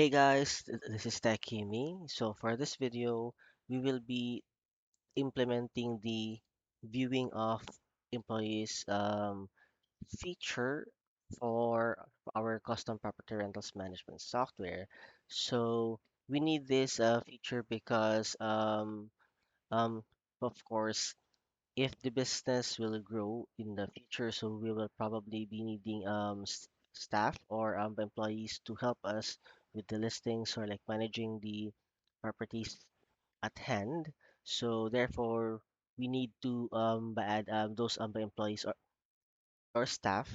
Hey guys, this is Takimi. So for this video, we will be implementing the viewing of employees feature for our custom property rentals management software. So we need this feature because um, of course, if the business will grow in the future, so we will probably be needing staff or employees to help us with the listings or like managing the properties at hand. So therefore, we need to add those employees or staff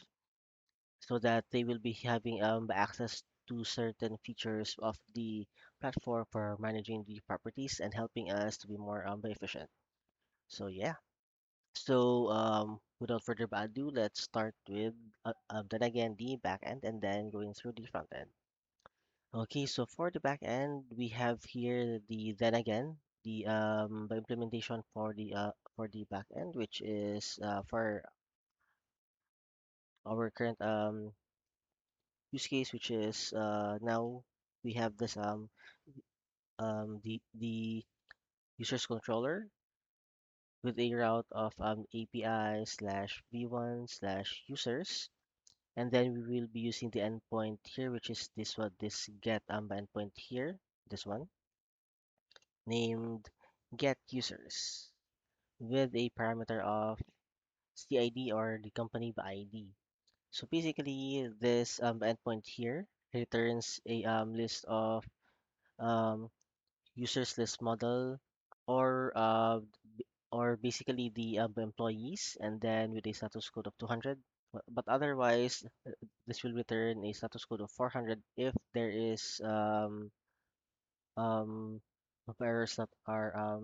so that they will be having access to certain features of the platform for managing the properties and helping us to be more efficient. So yeah. So, without further ado, let's start with then again the back end and then going through the front end. Okay, so for the back end, we have here the then again the implementation for the back end, which is for our current use case, which is now we have this the users controller with a route of API slash v1 slash users. And then we will be using the endpoint here, which is this one, this get endpoint here, this one, named get users with a parameter of CID or the company by ID. So basically, this endpoint here returns a list of um, users list model or basically the employees, and then with a status code of 200. But otherwise, this will return a status code of 400 if there is um, of errors that are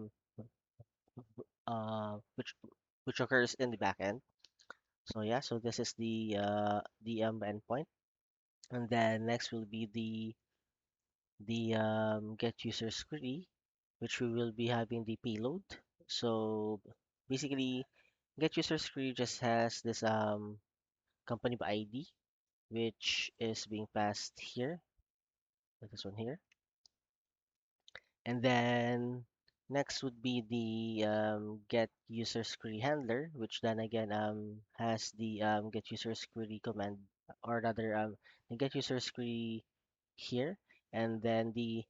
which occurs in the backend. So yeah, so this is the endpoint, and then next will be the get users query, which we will be having the payload. So basically, get users query just has this company by ID, which is being passed here, like this one here. And then next would be the get users query handler, which then again has the get users query command, or rather the get users query here, and then the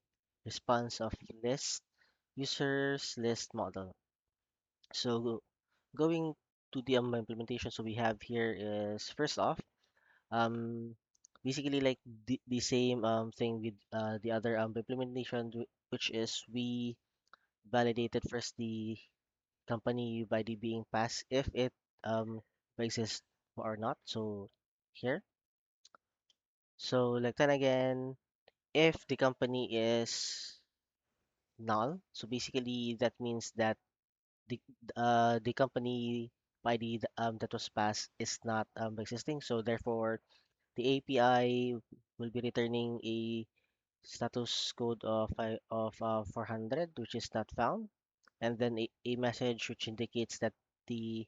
response of list users list model. So going to the implementation, so we have here is first off basically like the same thing with the other implementation, which is we validated first the company by the being passed if it um exists or not. So here, so like then again, if the company is null, so basically that means that the the company by that was passed is not existing. So therefore, the API will be returning a status code of 400, which is not found, and then a message which indicates that the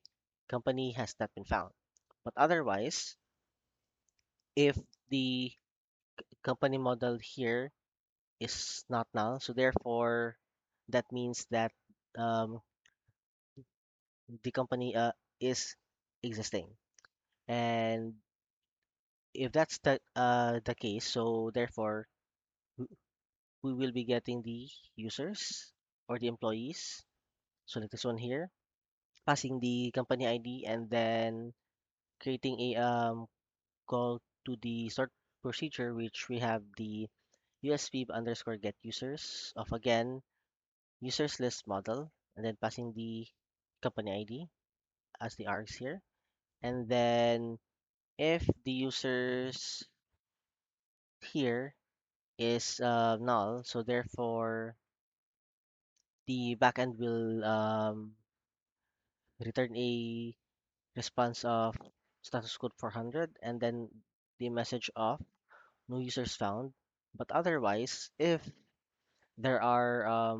company has not been found. But otherwise, if the company model here is not null, so therefore that means that um, the company is existing. And if that's the case, so therefore w- we will be getting the users or the employees. So like this one here, passing the company ID and then creating a call to the sort procedure, which we have the usv underscore get users of again users list model, and then passing the company ID as the args here. And then if the users here is null, so therefore the backend will return a response of status code 400 and then the message of no users found. But otherwise, if there are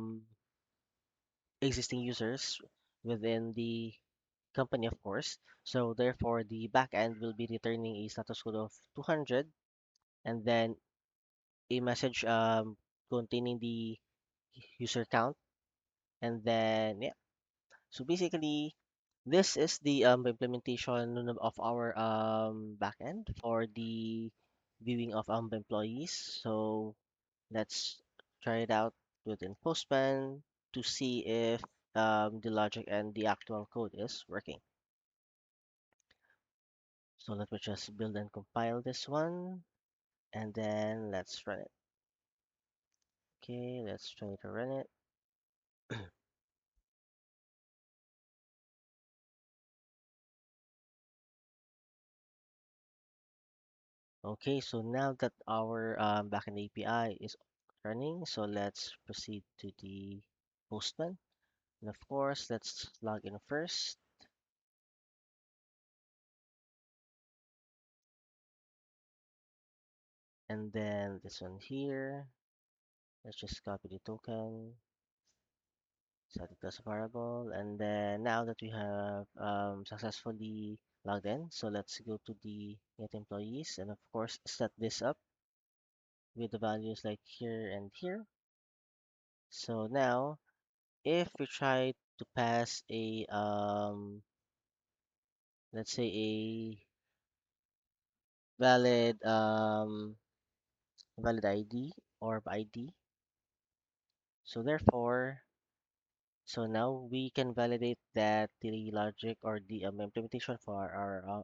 existing users within the company, of course, so therefore the backend will be returning a status code of 200, and then a message containing the user count, and then yeah. So basically, this is the implementation of our backend for the viewing of employees. So let's try it out within Postman to see if the logic and the actual code is working. So let me just build and compile this one, and then let's run it. Okay, let's try to run it. Okay, so now that our backend API is running, so let's proceed to the Postman. And of course, let's log in first, and then this one here. Let's just copy the token, set it as a variable, and then now that we have successfully logged in, so let's go to the get employees, and of course set this up with the values like here and here. So now, if we try to pass a let's say a valid valid ID or ID, so therefore, so now we can validate that the logic or the implementation for our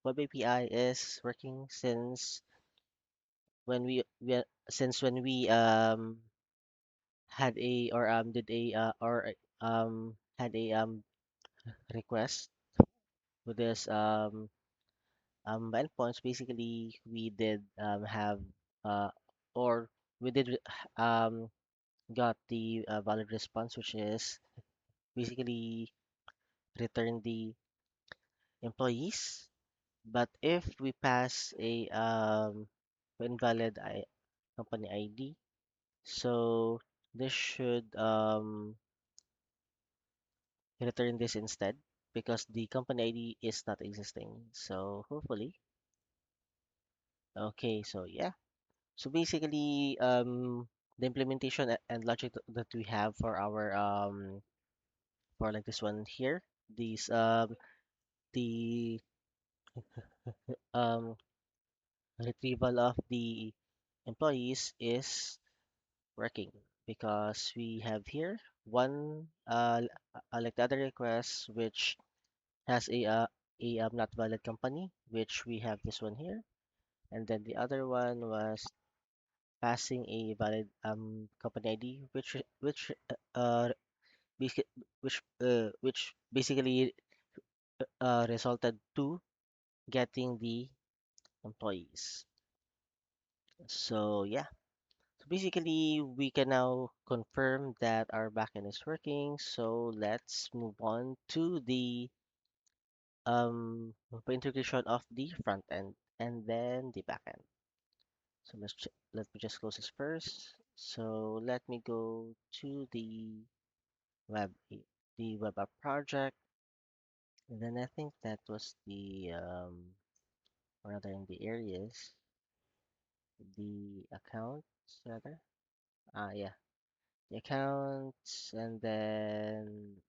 web API is working since when we had a or did a or had a request with this endpoints. Basically we did have uh or we did got the valid response, which is basically return the employees. But if we pass a invalid company ID, so this should return this instead because the company ID is not existing. So hopefully, okay. So yeah. So basically, the implementation and logic that we have for like this one here, these the um retrieval of the employees is working because we have here one like the other request which has a not valid company, which we have this one here, and then the other one was passing a valid company ID, which basically resulted to getting the employees. So yeah. So basically, we can now confirm that our backend is working. So let's move on to the integration of the front end and then the backend. So let me just close this first. So let me go to web the web app project, and then I think that was the or rather in the areas, the accounts rather. Yeah, the accounts, and then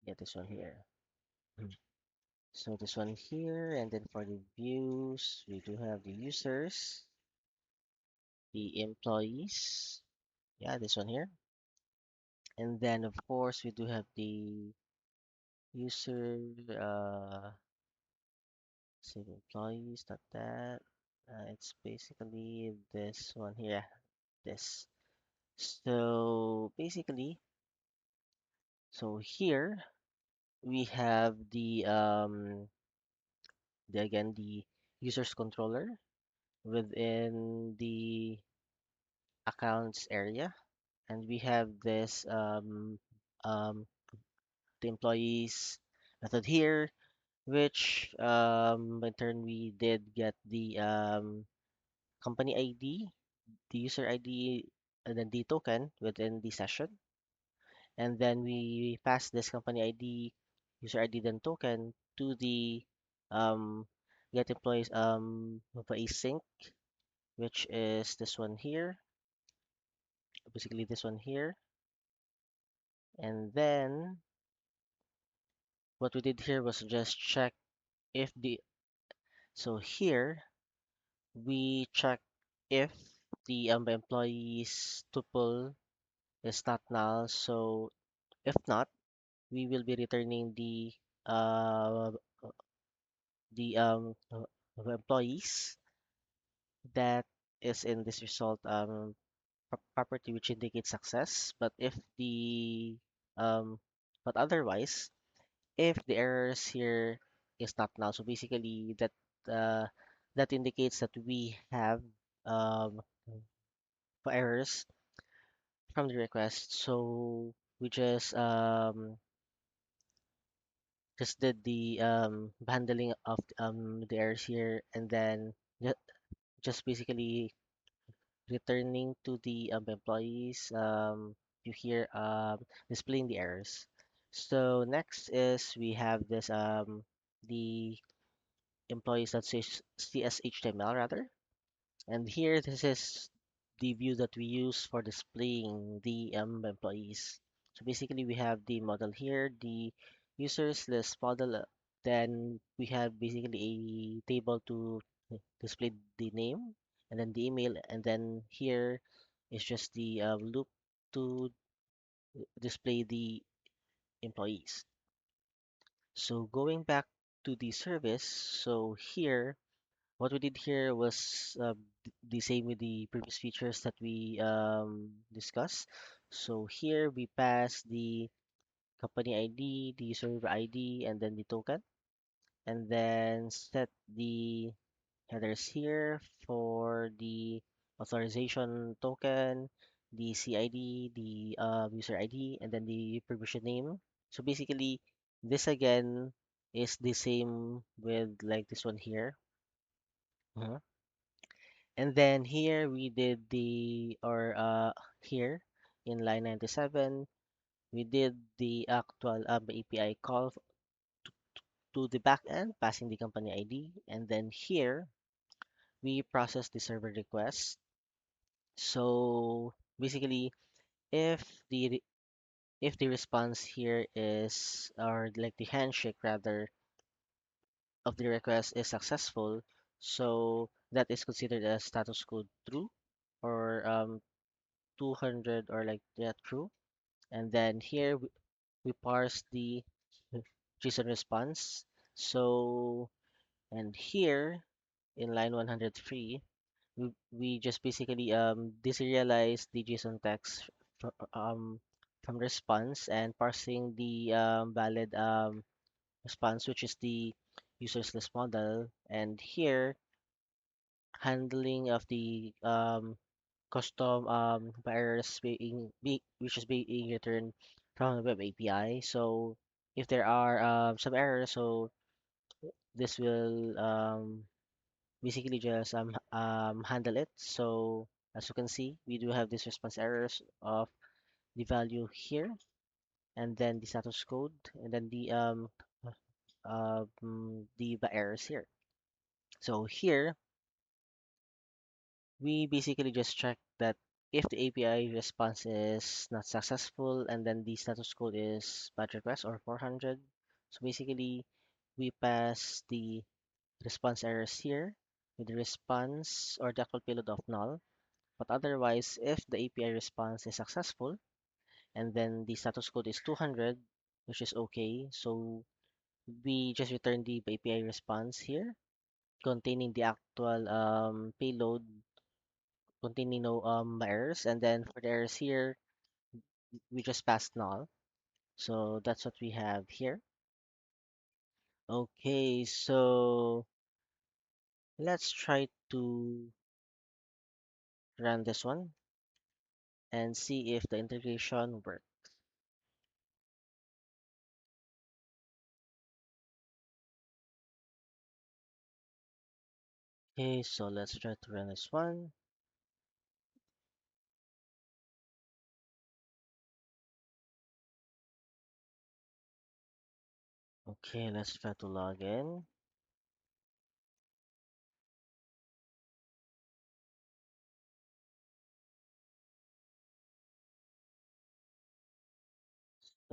yeah, this one here. Mhm. So this one here, and then for the views, we do have the users, the employees. Yeah, this one here. And then of course we do have the user save employees, not that. It's basically this one here. This. So basically, so here we have the again the users controller within the accounts area, and we have this um the employees method here, which in turn we did get the company ID, the user ID, and then the token within the session, and then we pass this company ID, user ID, then token to the um get employees with a sync, which is this one here, basically this one here. And then what we did here was just check if the so here we check if the employees tuple is not null. So if not, we will be returning uh the employees that is in this result property, which indicates success. But if the um but otherwise, if the errors here is not null, so basically uh that indicates that we have um errors from the request. So we just did the handling of the errors here, and then ju- just basically returning to the employees you hear displaying the errors. So next is we have this the employees that says CSHTML rather. And here, this is the view that we use for displaying the employees. So basically, we have the model here, the users list model. Then we have basically a table to display the name, and then the email, and then here is just the loop to display the employees. So going back to the service, so here what we did here was the same with the previous features that we discussed. So here we pass the company ID, the server ID, and then the token, and then set the headers here for the authorization token, the CID, the user ID, and then the permission name. So basically, this again is the same with like this one here. Mhm. And then here we did or here in line 97, we did the actual API call to the backend, passing the company ID. And then here we process the server request. So basically, if if the response here is, or like the handshake rather, of the request is successful, so that is considered as status code true, or 200, or like that true. And then here we parse the JSON response. So, and here in line 103, we just basically deserialize the JSON text from response and parsing the valid response, which is the user's list model. And here, handling of the custom errors which is being returned from the web API. So if there are some errors, so this will basically just handle it. So as you can see, we do have this response errors of the value here, and then the status code, and then the errors here. So here we basically just check that if the API response is not successful, and then the status code is bad request or 400. So basically, we pass the response errors here with the response or the actual payload of null. But otherwise, if the API response is successful, and then the status code is 200, which is okay, so we just return the API response here containing the actual payload containing no errors, and then for the errors here we just pass null. So that's what we have here. Okay, so let's try to run this one and see if the integration works. Okay, so let's try to run this one. Okay, let's try to log in.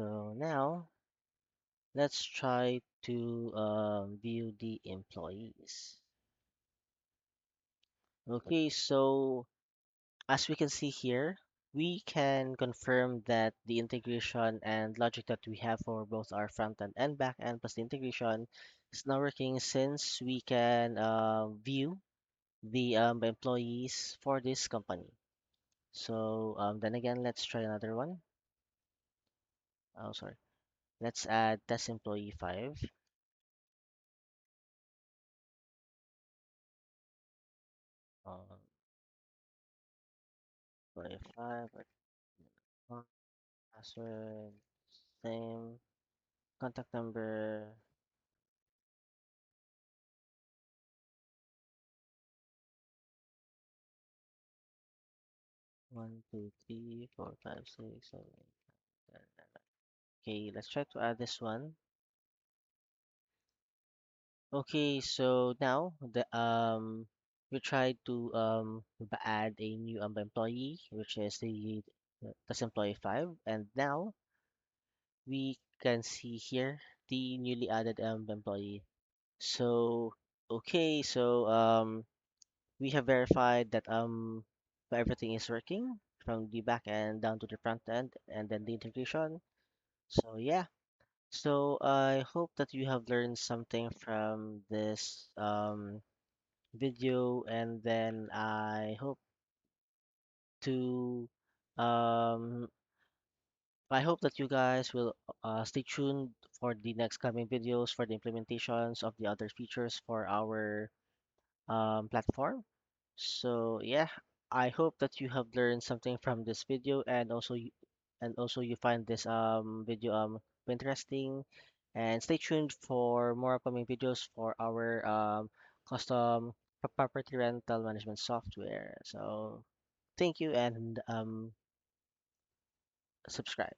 So now let's try to view the employees. Okay, so as we can see here, we can confirm that the integration and logic that we have for both our front end and back end plus the integration is now working since we can view the employees for this company. So then again, let's try another one. Oh, sorry. Let's add test employee 5. 25, password, same, contact number, 1, 2, 3, 4, 5, 6, 7, 8, 9, 10, 11. Okay, let's try to add this one. Okay, so now we tried to add a new employee, which is the that's employee 5, and now we can see here the newly added employee. So okay, so we have verified that everything is working from the back end down to the front end and then the integration. So yeah. So I hope that you have learned something from this video, and then to um I hope that you guys will stay tuned for the next coming videos for the implementations of the other features for our platform. So yeah, I hope that you have learned something from this video, and also you find this video interesting, and stay tuned for more upcoming videos for our custom property rental management software. So thank you, and subscribe.